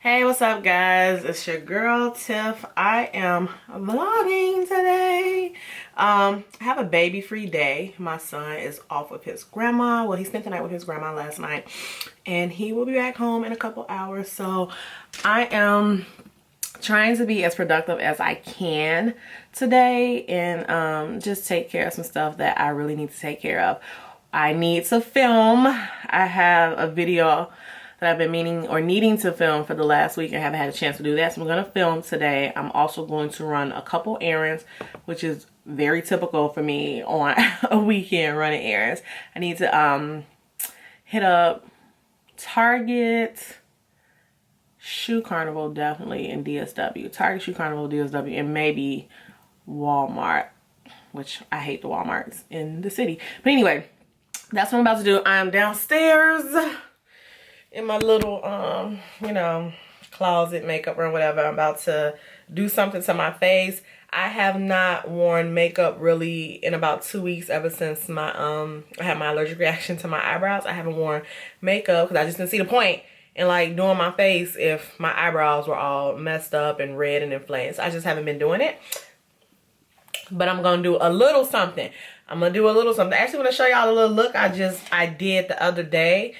Hey, what's up guys? It's your girl Tiff. I am vlogging today. I have a baby free day. My son is off with his grandma. Well, he spent the night with his grandma last night and he will be back home in a couple hours. So I am trying to be as productive as I can today and just take care of some stuff that I really need to take care of. I need to film. I have a video that I've been meaning or needing to film for the last week and haven't had a chance to do that. So I'm going to film today. I'm also going to run a couple errands, which is very typical for me on a weekend running errands. I need to hit up Target, Shoe Carnival definitely, and DSW. Target, Shoe Carnival, DSW, and maybe Walmart, which I hate the Walmarts in the city. But anyway, that's what I'm about to do. I am downstairs in my little, you know, closet makeup room, whatever. I'm about to do something to my face. I have not worn makeup really in about 2 weeks ever since my, I had my allergic reaction to my eyebrows. I haven't worn makeup because I just didn't see the point in like doing my face if my eyebrows were all messed up and red and inflamed. So I just haven't been doing it. But I'm going to do a little something. I'm going to do a little something. I actually want to show y'all a little look I did the other day.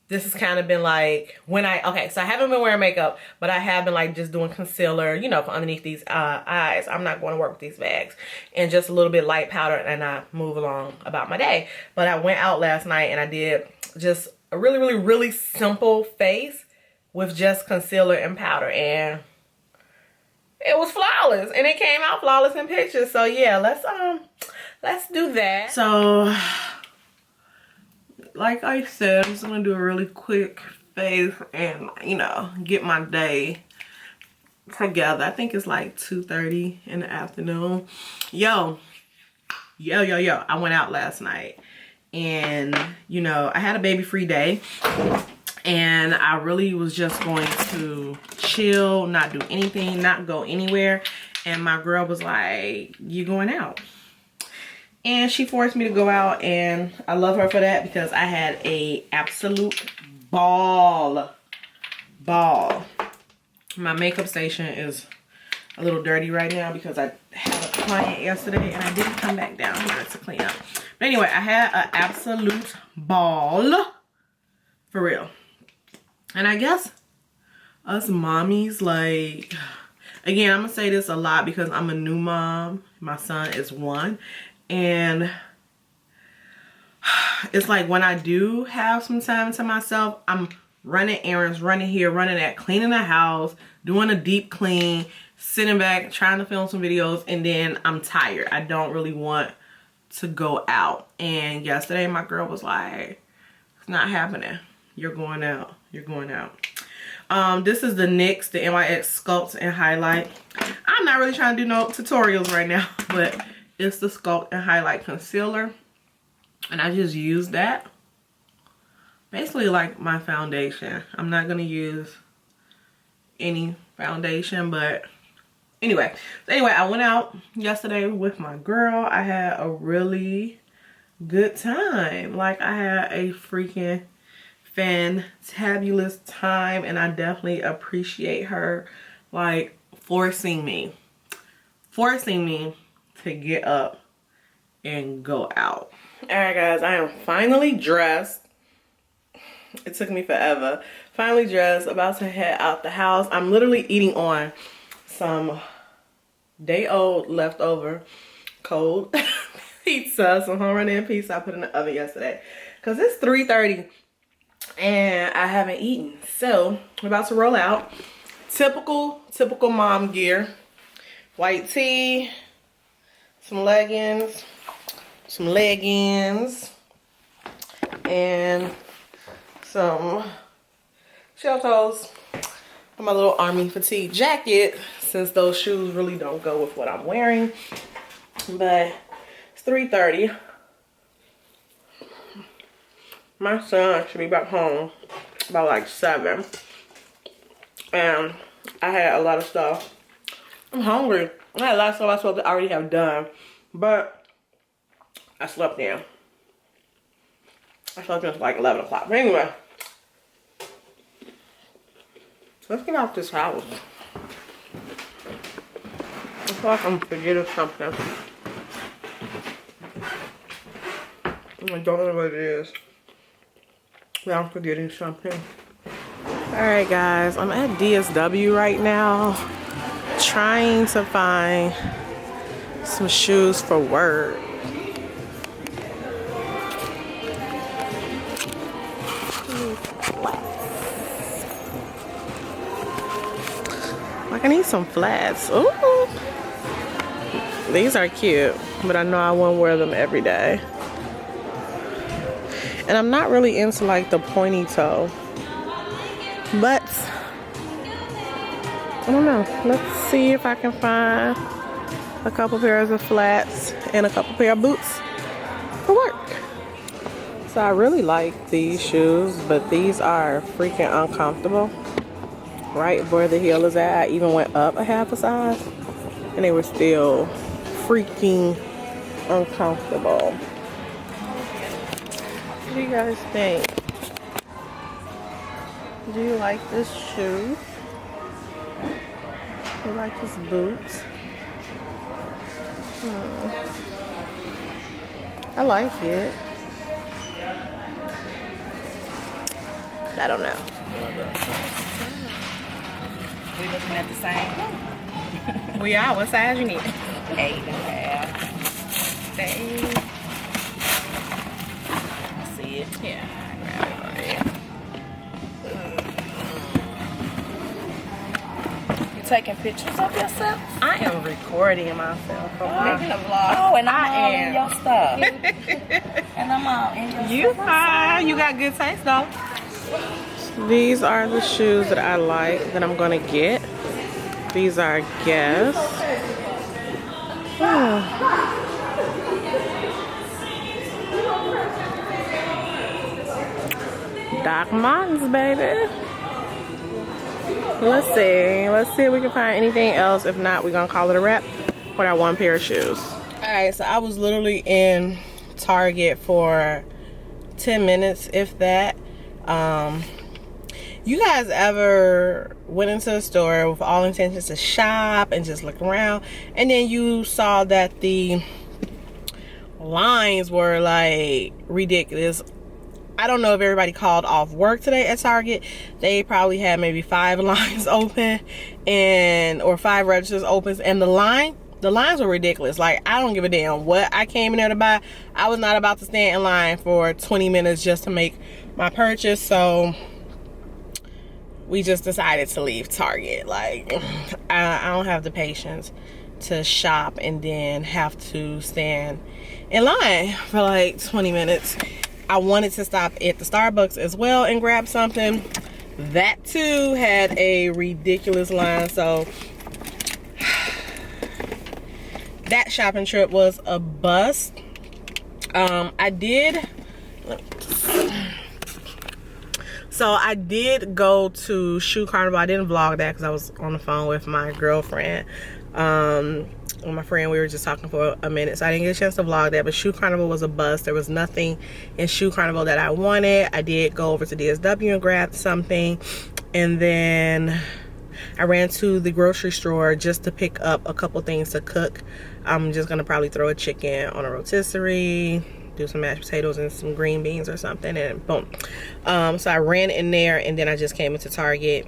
This has kind of been like when okay, so I haven't been wearing makeup, but I have been like just doing concealer, you know, for underneath these eyes. I'm not going to work with these bags. And just a little bit light powder and I move along about my day. But I went out last night and I did just a really simple face with just concealer and powder. And it was flawless. And it came out flawless in pictures. So yeah, let's do that. So like I said, I'm just gonna do a really quick face and, you know, get my day together. I think it's like 2:30 in the afternoon. Yo, I went out last night and, you know, I had a baby free day and I really was just going to chill, not do anything, not go anywhere. And my girl was like, "You going out?" And she forced me to go out, and I love her for that because I had a absolute ball. My makeup station is a little dirty right now because I had a client yesterday and I didn't come back down here to clean up. But anyway, I had an absolute ball. For real. And I guess us mommies, like, again, I'm going to say this a lot because I'm a new mom. My son is 1. And it's like when I do have some time to myself, I'm running errands, running here, running that, cleaning the house, doing a deep clean, sitting back, trying to film some videos, and then I'm tired. I don't really want to go out. And yesterday my girl was like, "It's not happening. You're going out. You're going out." This is the NYX, the NYX Sculpt and Highlight. I'm not really trying to do no tutorials right now, but it's the Sculpt and Highlight Concealer. And I just use that. Basically like my foundation. I'm not going to use any foundation, but anyway. So anyway, I went out yesterday with my girl. I had a really good time. Like, I had a freaking fantabulous time. And I definitely appreciate her, like, forcing me to get up and go out. Alright guys, I am finally dressed. It took me forever. Finally dressed, about to head out the house. I'm literally eating on some day-old leftover cold pizza. Some home run-in pizza I put in the oven yesterday. Because it's 3:30 and I haven't eaten. So, we're about to roll out. Typical mom gear. White tee, some leggings, and some shell toes for my little army fatigue jacket, since those shoes really don't go with what I'm wearing. But it's 3:30. My son should be back home by like 7. And I had a lot of stuff. I'm hungry. I had a lot of stuff I was supposed to already have done, but I slept in. I slept in like 11 o'clock. But anyway, Let's get out this house. I feel like I'm forgetting something. I don't know what it is. But I'm forgetting something. Alright guys, I'm at DSW right now. Trying to find some shoes for work. Like I need some flats. Ooh. These are cute, but I know I won't wear them every day. And I'm not really into like the pointy toe. But I don't know. Let's see if I can find a couple pairs of flats and a couple pair of boots for work. So I really like these shoes, but these are freaking uncomfortable. Right where the heel is at, I even went up a half a size and they were still freaking uncomfortable. What do you guys think? Do you like this shoe? Do you like this boots? I like it. I don't know. We looking at the same. We are. What size you need? 8.5. See it? Yeah. You taking pictures of yourself? I am recording myself. Making a vlog. Oh, and I'm all in your stuff. And I'm all in your You fine. You got good taste though. These are the shoes that I like that I'm gonna get. These are Guess. Doc Martens, baby. Let's see if we can find anything else. If not, we're gonna call it a wrap for that one pair of shoes. All right, so I was literally in Target for 10 minutes, if that. You guys ever went into a store with all intentions to shop and just look around, and then you saw that the lines were like ridiculous? I don't know if everybody called off work today at Target. They probably had maybe 5 lines open or 5 registers open, and the lines were ridiculous. Like, I don't give a damn what I came in there to buy. I was not about to stand in line for 20 minutes just to make my purchase, so we just decided to leave Target. Like, I don't have the patience to shop and then have to stand in line for like 20 minutes. I wanted to stop at the Starbucks as well and grab something. That too had a ridiculous line, so that shopping trip was a bust. I did go to Shoe Carnival. I didn't vlog that because I was on the phone with my girlfriend. With my friend, we were just talking for a minute, so I didn't get a chance to vlog that. But Shoe Carnival was a bust. There was nothing in Shoe Carnival that I wanted. I did go over to DSW and grab something, and then I ran to the grocery store just to pick up a couple things to cook. I'm just gonna probably throw a chicken on a rotisserie, do some mashed potatoes and some green beans or something, and boom. So I ran in there, and then I just came into Target,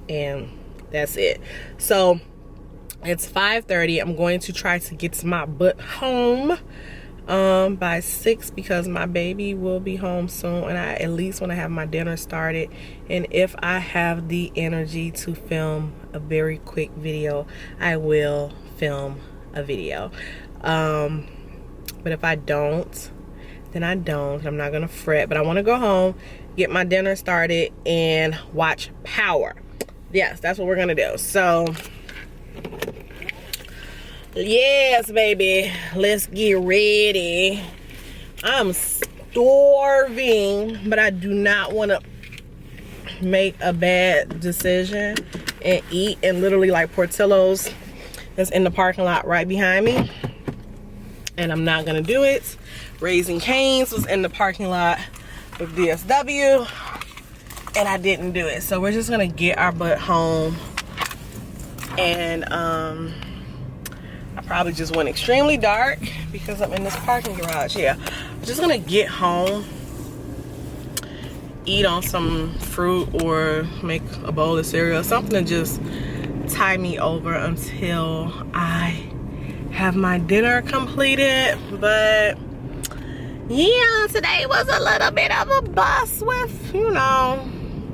and that's it. So it's 5:30. I'm going to try to get my butt home by 6 because my baby will be home soon, and I at least want to have my dinner started. And if I have the energy to film a very quick video, I will film a video. But if I don't, then I don't. I'm not gonna fret, but I want to go home, get my dinner started, and watch Power. Yes, that's what we're gonna do. So yes, baby, let's get ready. I'm starving, but I do not want to make a bad decision and eat. And literally, like, Portillo's that's in the parking lot right behind me, and I'm not gonna do it. Raising Cane's was in the parking lot with DSW, and I didn't do it. So we're just gonna get our butt home. And I probably just went extremely dark because I'm in this parking garage. Yeah, I'm just gonna get home, eat on some fruit or make a bowl of cereal, something to just tie me over until I have my dinner completed. But yeah, today was a little bit of a bust with, you know,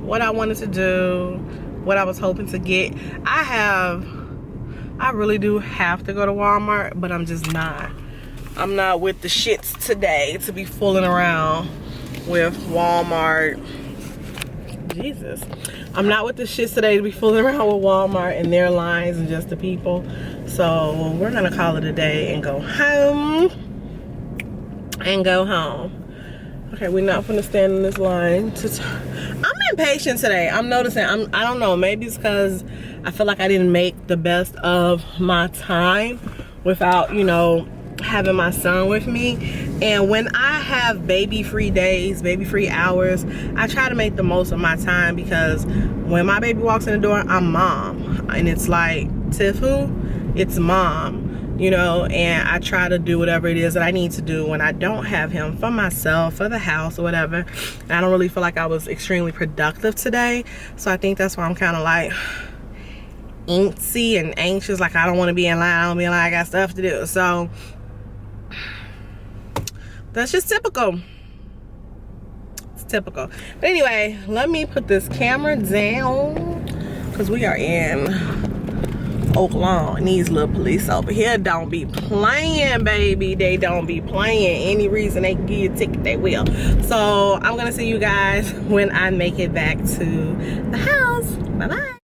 what I wanted to do, what I was hoping to get. I really do have to go to Walmart, but I'm just not. I'm not with the shits today to be fooling around with Walmart. Jesus. I'm not with the shits today to be fooling around with Walmart and their lines and just the people. So we're gonna call it a day and go home. Okay, we're not gonna stand in this line. I'm impatient today. I'm noticing. I don't know. Maybe it's because I feel like I didn't make the best of my time without, you know, having my son with me. And when I have baby-free days, baby-free hours, I try to make the most of my time, because when my baby walks in the door, I'm mom. And it's like, Tiff who? It's mom. You know, and I try to do whatever it is that I need to do when I don't have him, for myself, for the house, or whatever. And I don't really feel like I was extremely productive today. So I think that's why I'm kind of like antsy and anxious. Like, I don't want to be in line. I don't be in line. I got stuff to do. So that's just typical. It's typical. But anyway, let me put this camera down, because we are in Oak Lawn. These little police over here don't be playing, baby. They don't be playing. Any reason they can give you a ticket, they will. So I'm gonna see you guys when I make it back to the house. Bye bye.